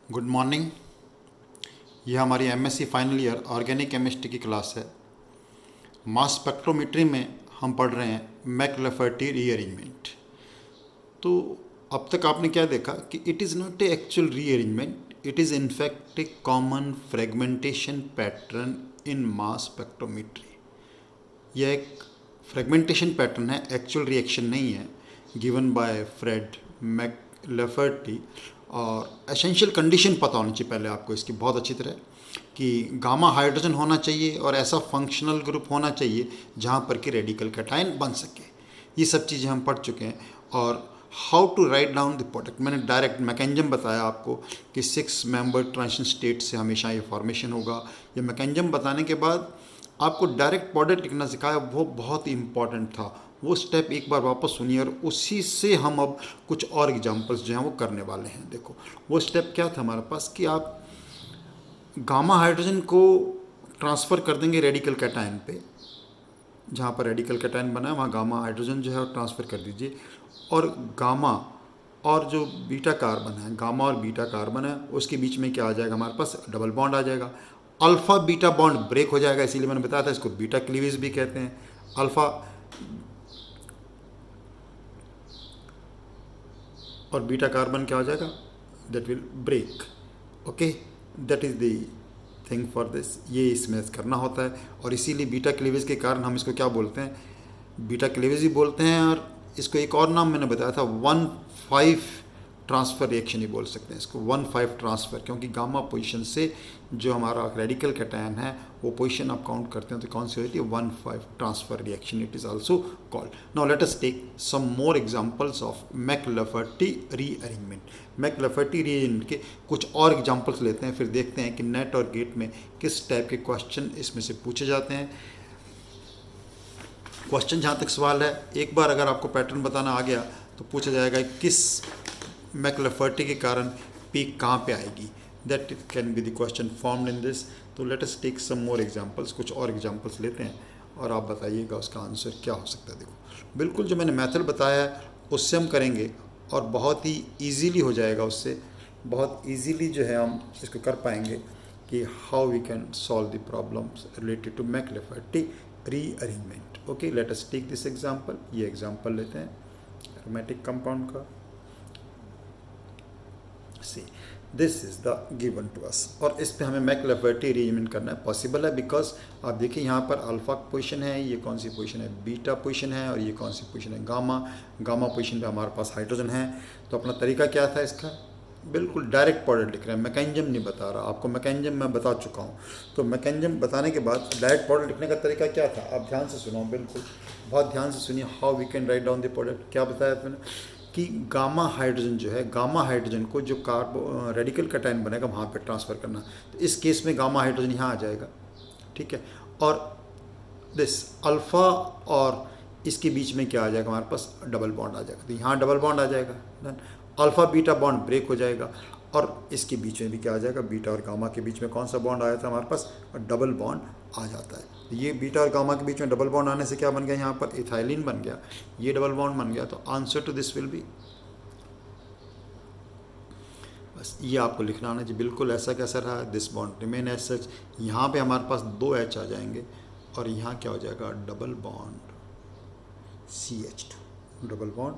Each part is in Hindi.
Good morning. यह हमारी MSc final year organic chemistry की क्लास है। मास स्पेक्ट्रोमेट्री में हम पढ़ रहे हैं मैकलफर्टी रीअरेंजमेंट। तो अब तक आपने क्या देखा कि it is not a actual rearrangement, it is in fact A common fragmentation pattern in mass spectrometry. यह एक फ्रेगमेंटेशन पैटर्न है, एक्चुअल रिएक्शन नहीं है, गिवन बाय फ्रेड मैकलफर्टी। और एसेंशियल कंडीशन पता होनी चाहिए पहले आपको इसकी बहुत अच्छी तरह, कि गामा हाइड्रोजन होना चाहिए और ऐसा फंक्शनल ग्रुप होना चाहिए जहाँ पर कि रेडिकल कैटायन बन सके। ये सब चीज़ें हम पढ़ चुके हैं। और how to write down the product, मैंने डायरेक्ट मैकेनिज्म बताया आपको कि 6 मेंबर ट्रांजिशन स्टेट से हमेशा ये फॉर्मेशन होगा। ये मैकेनिज्म बताने के बाद आपको डायरेक्ट प्रोडक्ट लिखना सिखाया, वो बहुत ही इंपॉर्टेंट था। वो स्टेप एक बार वापस सुनिए और उसी से हम अब कुछ और एग्जांपल्स जो हैं वो करने वाले हैं। देखो वो स्टेप क्या था हमारे पास, कि आप गामा हाइड्रोजन को ट्रांसफ़र कर देंगे रेडिकल कैटायन पे, जहाँ पर रेडिकल कैटायन बना है वहाँ गामा हाइड्रोजन जो है वो ट्रांसफ़र कर दीजिए। और गामा और जो बीटा कार्बन है, गामा और बीटा कार्बन है, उसके बीच में क्या आ जाएगा, हमारे पास डबल बॉन्ड आ जाएगा। अल्फ़ा बीटा बॉन्ड ब्रेक हो जाएगा, इसीलिए मैंने बताया था इसको बीटा क्लीवेज भी कहते हैं। अल्फ़ा और बीटा कार्बन क्या हो जाएगा, that will break. Okay, that is the thing for this, ये इसमें करना होता है। और इसीलिए बीटा क्लीवेज के कारण हम इसको क्या बोलते हैं, बीटा क्लीवेज भी बोलते हैं। और इसको एक और नाम मैंने बताया था 1,5 ट्रांसफ़र रिएक्शन ही बोल सकते हैं इसको, 1,5 ट्रांसफ़र, क्योंकि गामा पोजीशन से जो हमारा रेडिकल कैटायन है वो पोजीशन आप काउंट करते हैं तो कौन सी होती है, 1,5 transfer reaction it is also called. Now let us take some more examples of McLafferty rearrangement. McLafferty rearrangement के कुछ और एग्जांपल्स लेते हैं, फिर देखते हैं कि नेट और गेट में किस टाइप के क्वेश्चन इसमें से पूछे जाते हैं। क्वेश्चन जहाँ तक सवाल है, एक बार अगर आपको पैटर्न बताना आ गया तो पूछा जाएगा किस मैकलफर्टी के कारण पीक कहाँ पे आएगी, that can be the question formed in this. तो let us take some more examples, कुछ और एग्जांपल्स लेते हैं और आप बताइएगा उसका आंसर क्या हो सकता है। देखो बिल्कुल जो मैंने मेथड बताया है उससे हम करेंगे और बहुत ही ईजीली हो जाएगा, उससे बहुत ईजीली जो है हम इसको कर पाएंगे कि how we can solve the problems related to McLafferty rearrangement. Okay, let us take this example. ये एग्जांपल लेते हैं एरोमेटिक कंपाउंड का। See this is the given to us, और इस पे हमें मैकलफर्टी रीअरेंजमेंट करना है। पॉसिबल है बिकॉज आप देखिए यहाँ पर अल्फा पोजीशन है, ये कौन सी पोजीशन है, बीटा पोजीशन है, और ये कौन सी पोजीशन है, गामा। गामा पोजीशन पे हमारे पास हाइड्रोजन है। तो अपना तरीका क्या था इसका, बिल्कुल डायरेक्ट प्रोडक्ट लिख रहे हैं, मैकेनिज्म नहीं बता रहा आपको, मैकेनिज्म मैं बता चुका हूँ। तो मैकेनिज्म बताने के बाद डायरेक्ट प्रोडक्ट लिखने का तरीका क्या था, आप ध्यान से सुनो, बिल्कुल बहुत ध्यान से सुनिए। How we can write down the product, क्या बताया मैंने कि गामा हाइड्रोजन जो है, गामा हाइड्रोजन को जो रेडिकल कैटायन बनेगा वहाँ पे ट्रांसफ़र करना। तो इस केस में गामा हाइड्रोजन यहाँ आ जाएगा, ठीक है। और दिस अल्फ़ा और इसके बीच में क्या आ जाएगा, हमारे पास डबल बॉन्ड आ जाएगा। तो यहाँ डबल बॉन्ड आ जाएगा, then alpha beta bond break हो जाएगा। और इसके बीच में भी क्या आ जाएगा, बीटा और गामा के बीच में कौन सा बॉन्ड आया था हमारे पास, डबल बॉन्ड आ जाता है। ये बीटा और गामा के बीच में डबल बॉन्ड आने से क्या बन गया, यहाँ पर इथाइलिन बन गया, ये डबल बॉन्ड बन गया। तो answer to this will be, बस ये आपको लिखना आना चाहिए। बिल्कुल ऐसा कैसा रहा, this bond remain as such. यहाँ पे हमारे पास 2 H आ जाएंगे और यहाँ क्या हो जाएगा, double bond CH2, double bond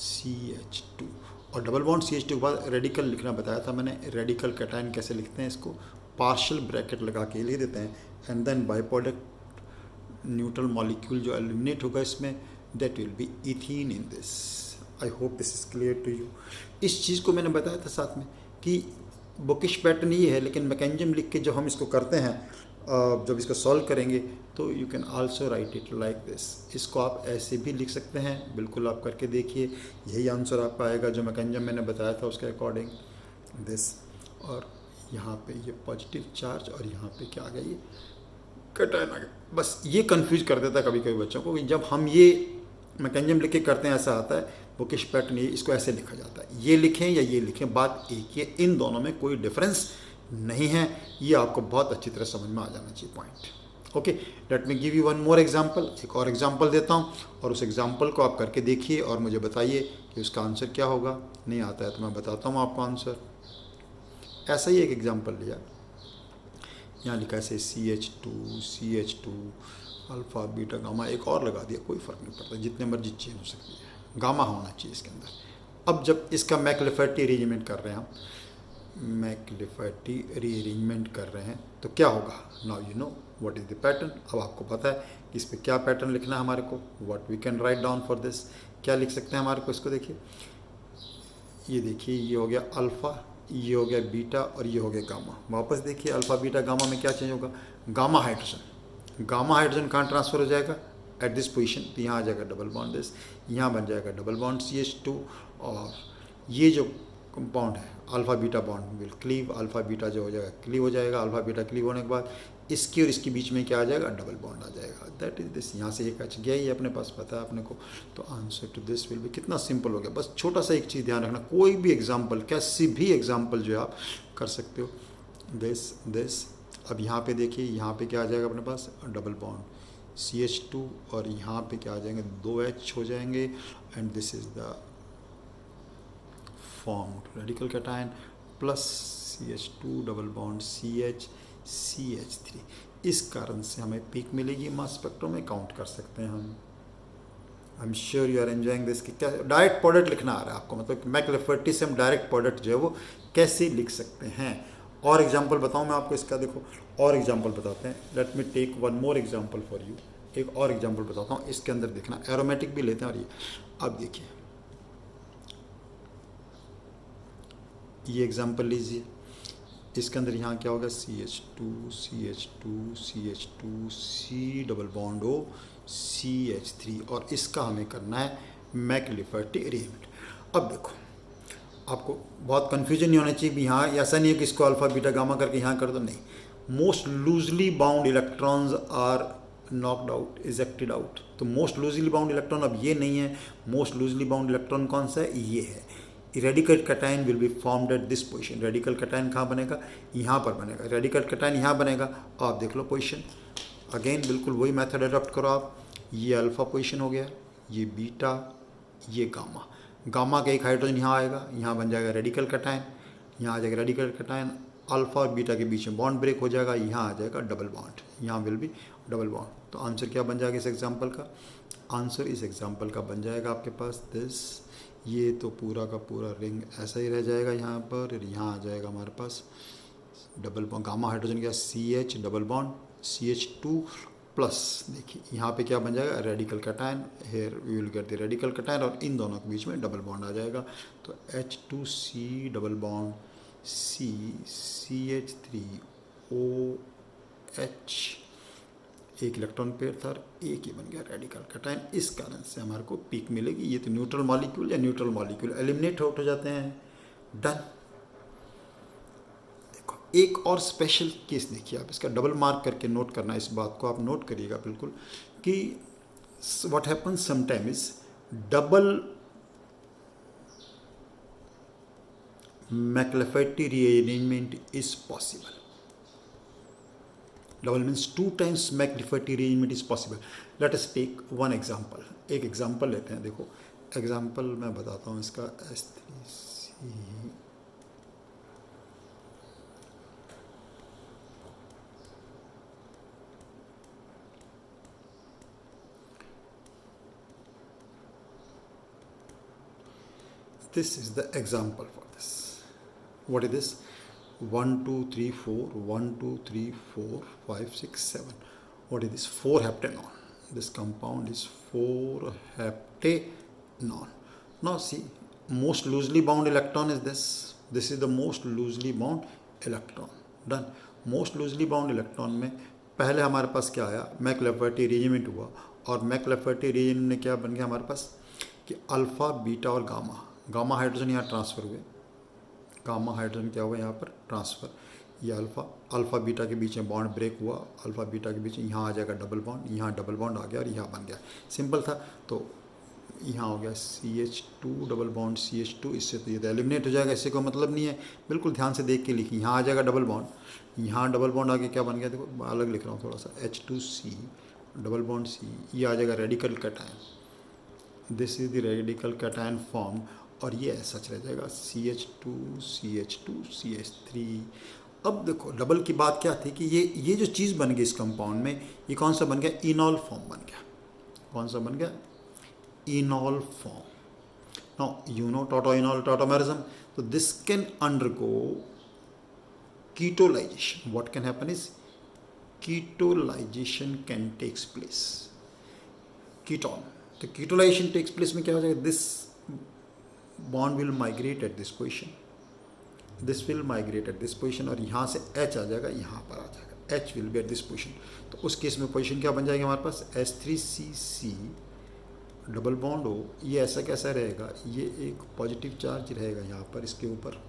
CH2। और डबल बॉन्ड CH2 के बाद रेडिकल लिखना बताया था मैंने। रेडिकल कैटायन कैसे लिखते हैं, इसको पार्शियल ब्रैकेट लगा के लिख देते हैं, and then by product neutral molecule जो एलिमिनेट होगा इसमें, that will be ethene in this. I hope this is clear to you. इस चीज़ को मैंने बताया था साथ में कि बुकिश पैटर्न ये है, लेकिन मैकेनिज्म लिख के जब हम इसको करते हैं, जब इसको सॉल्व करेंगे तो you can also right it like this. इसको आप ऐसे भी लिख सकते हैं, बिल्कुल आप करके देखिए, यही आंसर आपका आएगा जो मैकेनिज्म मैंने बताया था उसके अकॉर्डिंग, दिस। और यहाँ पे ये पॉजिटिव चार्ज और यहाँ पे क्या आ गया, ये कैटायन आ गया। बस ये कंफ्यूज कर देता है कभी कभी बच्चों को कि जब हम ये मैकेनिज्म लिख के करते हैं ऐसा आता है, बुकिश पैटर्न ये, इसको ऐसे लिखा जाता है, ये लिखें या ये लिखें, बात एक ही है, इन दोनों में कोई डिफरेंस नहीं है। ये आपको बहुत अच्छी तरह समझ में आ जाना चाहिए point. Okay, let me give you one more example. एक और एग्जांपल देता हूँ और उस एग्जांपल को आप करके देखिए और मुझे बताइए कि उसका आंसर क्या होगा। नहीं आता है तो मैं बताता हूँ आपको आंसर। ऐसा ही एक एग्जांपल लिया, यहाँ लिखा है CH2 अल्फ़ा बीटा गामा, एक और लगा दिया, कोई फ़र्क नहीं पड़ता, जितने मर्जी चेंज हो सकती है, गामा होना चाहिए इसके अंदर। अब जब इसका मैकलेफर्टी रीअरेंजमेंट कर रहे हैं हम, मैकलेफर्टी रीअरेंजमेंट कर रहे हैं तो क्या होगा, now you know what is the pattern. अब आपको पता है कि इस पर क्या पैटर्न लिखना है हमारे को, what we can write down for this, क्या लिख सकते हैं हमारे को, इसको देखिए, ये देखिए, ये हो गया अल्फ़ा, ये हो गया बीटा और ये हो गया गामा। वापस देखिए अल्फ़ा बीटा गामा में क्या चेंज होगा, गामा हाइड्रोजन कहाँ ट्रांसफ़र हो जाएगा, एट दिस पोजीशन, तो यहाँ आ जाएगा डबल बॉन्ड दिस, यहाँ बन जाएगा डबल बॉन्ड CH2, और ये जो कंपाउंड है alpha beta bond will cleave, alpha beta जो हो जाएगा क्लीव हो जाएगा, अल्फ़ा बीटा क्लीव होने के बाद इसकी और इसके बीच में क्या आ जाएगा, डबल बॉन्ड आ जाएगा, दैट इज दिस। यहाँ से एक एच गया ही अपने पास, पता है अपने को, तो आंसर टू दिस विल भी, कितना सिंपल हो गया। बस छोटा सा एक चीज़ ध्यान रखना, कोई भी एग्जाम्पल, कैसी भी एग्जाम्पल जो है आप कर सकते हो, दिस। अब यहाँ पे देखिए, यहाँ पे क्या आ जाएगा अपने पास, डबल बॉन्ड CH2, और यहाँ पे क्या आ जाएंगे, 2H हो जाएंगे, and this is the formed radical cation plus CH2 double bond CH3। इस कारण से हमें पीक मिलेगी, मास स्पेक्ट्रम में काउंट कर सकते हैं हम। I am sure you are enjoying this. कि क्या डायरेक्ट प्रोडक्ट लिखना आ रहा है आपको, मतलब मैकलेफर्टी से हम डायरेक्ट प्रोडक्ट जो है वो कैसे लिख सकते हैं। और एग्जाम्पल बताऊँ मैं आपको इसका, देखो और एग्जाम्पल बताते हैं, let me take one more example for you. एक और एग्जाम्पल बताता हूँ, इसके अंदर देखना, एरोमेटिक भी लेते हैं, और ये अब देखिए, ये एग्जाम्पल लीजिए, इसके अंदर यहाँ क्या होगा, CH2 C double bond O CH3, और इसका हमें करना है मैकलेफर्टी अरेंजमेंट। अब देखो, आपको बहुत कन्फ्यूजन नहीं होना चाहिए भी, यहाँ ऐसा नहीं है कि इसको अल्फ़ा बीटा गामा करके यहाँ कर दो, नहीं। Most loosely bound electrons are knocked out, ejected out. तो मोस्ट लूजली बाउंड इलेक्ट्रॉन अब ये नहीं है, मोस्ट लूजली बाउंड इलेक्ट्रॉन कौन सा है, ये है। Radical cation will be formed at this position. Radical cation कहाँ बनेगा, यहाँ पर बनेगा, रेडिकल कैटायन यहाँ बनेगा। आप देख लो पोजीशन, अगेन बिल्कुल वही मेथड अडॉप्ट करो आप। ये अल्फ़ा पोजीशन हो गया, ये बीटा, ये गामा। गामा का एक हाइड्रोजन यहाँ आएगा, यहाँ बन जाएगा रेडिकल कैटायन, यहाँ आ जाएगा रेडिकल कैटायन, अल्फ़ा और बीटा के बीच में बॉन्ड ब्रेक हो जाएगा, यहाँ आ जाएगा डबल बॉन्ड, यहाँ विल बी डबल बॉन्ड। तो आंसर क्या बन जाएगा इस एग्जाम्पल का, आंसर इस एग्जाम्पल का बन जाएगा आपके पास दिस। ये तो पूरा का पूरा रिंग ऐसा ही रह जाएगा यहाँ पर, यहाँ आ जाएगा हमारे पास डबल बॉन्ड, गामा हाइड्रोजन क्या CH double bond CH2 plus, देखिए यहाँ पे क्या बन जाएगा, radical cation, here we will get the radical cation, और इन दोनों के बीच में डबल बॉन्ड आ जाएगा। तो H2C डबल बॉन्ड CH3OH, एक इलेक्ट्रॉन पेयर था, एक ही बन गया रेडिकल कैटायन। इस कारण से हमारे को पीक मिलेगी। ये तो न्यूट्रल मॉलिक्यूल या न्यूट्रल मॉलिक्यूल एलिमिनेट आउट हो जाते हैं, डन। देखो एक और स्पेशल केस देखिए आप, इसका डबल मार्क करके नोट करना, इस बात को आप नोट करिएगा बिल्कुल, कि what happens sometime is double McLafferty rearrangement is possible. Double means 2 times McLafferty rearrangement is possible. Let us take one example. एक एग्जाम्पल लेते हैं, देखो एग्जाम्पल मैं बताता हूँ इसका, S3C, this is the example for this. What is this? 1 2 3 4 1 2 3 4 5 6 7. What is this? 4 heptanon. This compound is 4 heptanon. Now see, most loosely bound electron is this. This is the most loosely bound electron. Done. Most loosely bound electron में पहले हमारे पास क्या आया, मैकलेफर्टी रीअरेंजमेंट हुआ, और मैकलेफर्टी रीअरेंजमेंट में क्या बन गया हमारे पास कि अल्फ़ा बीटा और गामा, गामा हाइड्रोजन यहाँ ट्रांसफ़र हुए, गामा हाइड्रोजन क्या हुआ यहाँ पर ट्रांसफ़र, ये अल्फ़ा बीटा के बीच में बॉन्ड ब्रेक हुआ, अल्फ़ा बीटा के बीच में यहाँ आ जाएगा डबल बॉन्ड, यहाँ डबल बॉन्ड आ गया और यहाँ बन गया, सिंपल था। तो यहाँ हो गया CH2 डबल बॉन्ड CH2, इससे तो ये तो एलिमिनेट हो जाएगा, इससे कोई मतलब नहीं है, बिल्कुल ध्यान से देख के लिखिए। यहाँ आ जाएगा डबल बॉन्ड, यहाँ डबल बॉन्ड आगे क्या बन गया, देखो अलग लिख रहा हूँ थोड़ा सा, H2C डबल बॉन्ड C, ये आ जाएगा radical cation, this is the radical cation form, और ये ऐसा चला जाएगा CH2 CH2 CH3। अब देखो डबल की बात क्या थी कि ये जो चीज़ बन गई इस कंपाउंड में, ये कौन सा बन गया? इनॉल फॉर्म बन गया। कौन सा बन गया? Enol form. Now you know टॉटोइनॉल टॉटोमेरिज्म, तो this can undergo ketolization. What can happen is ketolization can takes place. Ketone, तो ketolization takes place में क्या हो जाएगा? This bond will migrate at this position, this will migrate at this position, और यहाँ से H आ जाएगा, यहाँ पर आ जाएगा, H will be at this position। तो उस केस में पोजिशन क्या बन जाएगी हमारे पास? H3CC डबल बॉन्ड हो, ये ऐसा कैसा रहेगा? ये एक पॉजिटिव चार्ज रहेगा यहाँ पर इसके ऊपर,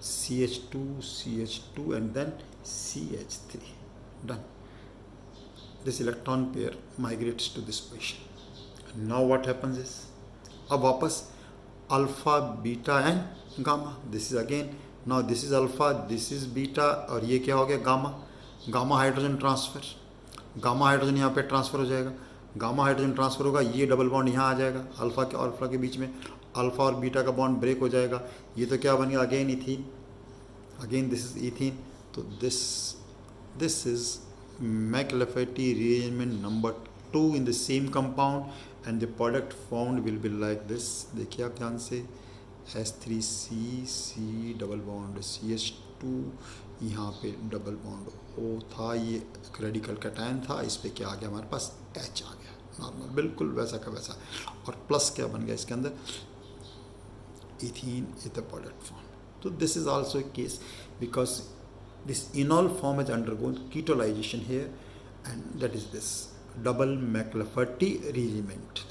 CH2 CH2 and then CH3, done। This electron pair migrates to this position। Now what happens is, अब वापस alpha beta and gamma, this is again, now this is alpha, this is beta, और ये क्या हो गया? Gamma. Gamma hydrogen transfer, gamma hydrogen यहाँ पे ट्रांसफर हो जाएगा, गामा हाइड्रोजन ट्रांसफर होगा, ये डबल बॉन्ड यहाँ आ जाएगा अल्फा के और अल्फा के बीच में, अल्फा और बीटा का बॉन्ड ब्रेक हो जाएगा, ये तो क्या बन गया? Again ethene, again this is ethene. तो this is McLafferty rearrangement number 2 in the same compound and the product found will be like this. देखिए आप ध्यान से, H3CC डबल बॉन्ड CH2, यहाँ पे डबल बॉन्ड O था, ये रेडिकल कैटायन था, इस पे क्या आ गया हमारे पास? H आ गया, नॉर्मल बिल्कुल वैसा का वैसा, और प्लस क्या बन गया इसके अंदर? Ethene is the product form. तो this is also a case because this enol form has undergone ketolization here, and that is this double McLafferty rearrangement।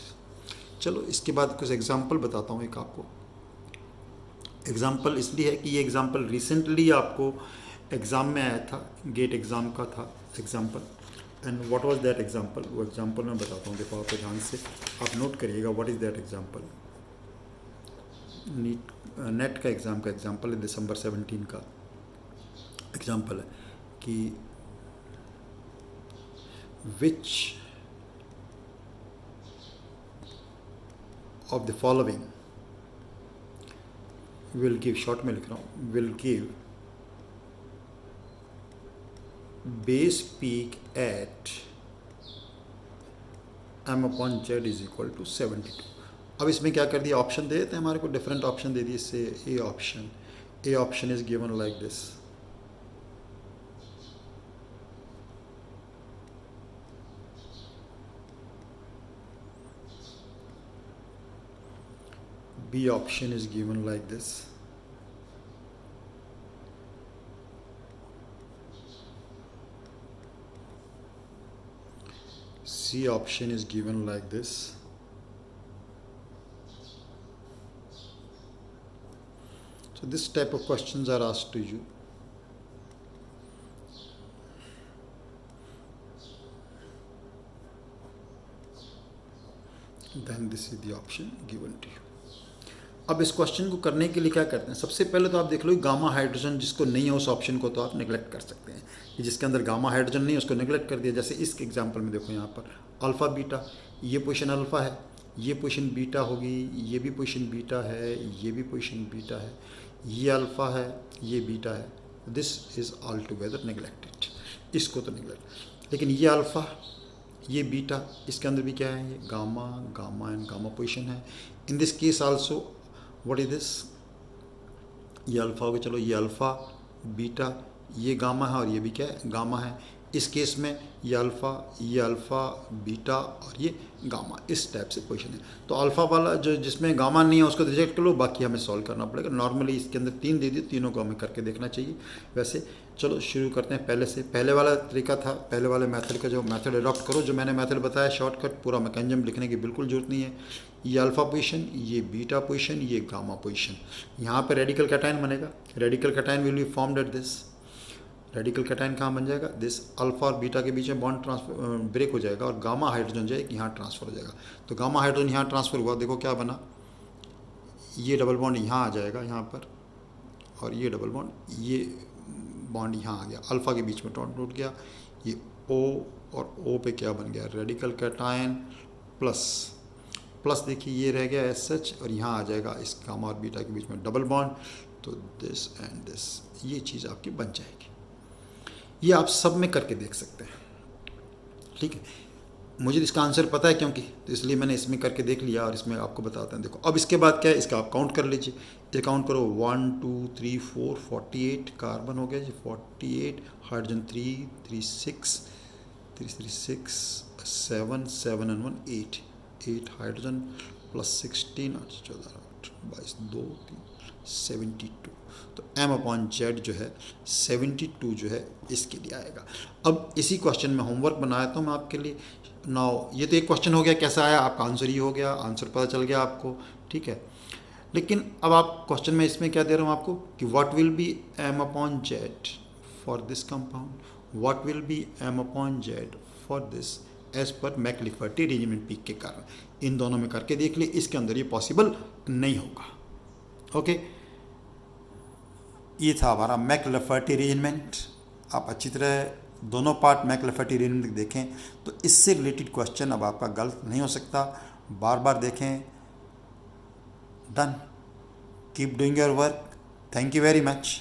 चलो इसके बाद कुछ एग्जाम्पल बताता हूँ एक आपको। एग्जाम्पल इसलिए है कि ये एग्जाम्पल रिसेंटली आपको एग्ज़ाम में आया था, गेट एग्ज़ाम का था example, and what was that example? वो एग्जाम्पल मैं बताता हूँ, देखो आप ध्यान से आप नोट करिएगा what is that example. NET का एग्ज़ाम का एग्जाम्पल है, दिसंबर 17 का एग्जाम्पल है कि which of the following will give, short में लिख रहा हूँ, will give base peak at m/z is equal to 72। अब इसमें क्या कर दिया? ऑप्शन दे देते हैं, हमारे को डिफरेंट ऑप्शन दे दिए इससे। A option is given like this, B option is given like this, C option is given like this, so this type of questions are asked to you। Then this is the option given to you। अब इस क्वेश्चन को करने के लिए क्या करते हैं? सबसे पहले तो आप देख लो गामा हाइड्रोजन जिसको नहीं है उस ऑप्शन को तो आप नेगलेक्ट कर सकते हैं, कि जिसके अंदर गामा हाइड्रोजन नहीं है उसको नेगलेक्ट कर दिया। जैसे इस एग्जांपल में देखो यहाँ पर अल्फ़ा बीटा, ये पोजीशन अल्फ़ा है, ये पोजीशन बीटा होगी, ये भी पोजीशन बीटा है, ये भी पोजीशन बीटा है, ये अल्फ़ा है, ये बीटा है, this is all together neglected, इसको तो नेगलेक्ट। लेकिन ये अल्फ़ा, ये बीटा, इसके अंदर भी क्या है? ये gamma, gamma and gamma position है। In this case also what is this? ये अल्फ़ा हो गया, चलो ये अल्फ़ा बीटा, ये गामा है और ये भी क्या है? गामा है। इस केस में ये अल्फ़ा बीटा और ये गामा, इस टाइप से पोजीशन है। तो अल्फ़ा वाला जो जिसमें गामा नहीं है उसको रिजेक्ट कर लो, बाकी हमें सॉल्व करना पड़ेगा। नॉर्मली इसके अंदर 3 दे दिए, तीनों को हमें करके देखना चाहिए। वैसे चलो शुरू करते हैं पहले से। पहले वाला तरीका था, पहले वाले मेथड का जो मेथड अडॉप्ट करो, जो मैंने मेथड बताया शॉर्टकट, पूरा मैकेनिज्म लिखने की बिल्कुल जरूरत नहीं है। ये अल्फ़ा पोजीशन, ये बीटा पोजीशन, ये गामा पोजीशन। यहाँ पे रेडिकल कैटायन बनेगा, radical cation will be formed at this. Radical cation कहाँ बन जाएगा? दिस अल्फ़ा और बीटा के बीच में बॉन्ड ट्रांसफर ब्रेक हो जाएगा और गामा हाइड्रोजन जो है यहाँ ट्रांसफ़र हो जाएगा। तो गामा हाइड्रोजन यहाँ ट्रांसफ़र हुआ, देखो क्या बना, ये डबल बॉन्ड यहाँ आ जाएगा यहाँ पर, और ये डबल बॉन्ड, ये बॉन्ड यहाँ आ गया, अल्फ़ा के बीच में टूट गया। ये O और O पे क्या बन गया? रेडिकल कैटायन प्लस प्लस देखिए ये रह गया एज सच, और यहाँ आ जाएगा इस गामा और बीटा के बीच में डबल बॉन्ड, तो दिस एंड दिस, ये चीज़ आपकी बन जाएगी। ये आप सब में करके देख सकते हैं, ठीक है। मुझे इसका आंसर पता है क्योंकि, तो इसलिए मैंने इसमें करके देख लिया और इसमें आपको बताते हैं। देखो अब इसके बाद क्या है, इसका आप काउंट कर लीजिए। ये काउंट करो 1 2 3 4 48 कार्बन हो गया जी, 48 हाइड्रोजन 3 3 6 3 3 6 7 7 and 1 8 8 हाइड्रोजन प्लस 16 8 14 8 22 2 3 72। तो m/z जो है 72 जो है इसके लिए आएगा। अब इसी क्वेश्चन में होमवर्क बनाया तो मैं आपके लिए। नाउ ये तो एक क्वेश्चन हो गया कैसा आया, आपका आंसर ही हो गया, आंसर पता चल गया आपको, ठीक है। लेकिन अब आप क्वेश्चन में इसमें क्या दे रहा हूँ आपको कि what will be m/z for this compound, what will be m/z for this as per McLafferty rearrangement peak के कारण। इन दोनों में करके देख लिए, इसके अंदर ये पॉसिबल नहीं होगा। ओके, ये था हमारा मैकलिफर्टी रीअरेंजमेंट। आप अच्छी तरह दोनों पार्ट मैकलिफर्टी रीअरेंजमेंट देखें तो इससे रिलेटेड क्वेश्चन अब आपका गलत नहीं हो सकता। बार बार देखें। Done, keep doing your work. Thank you very much.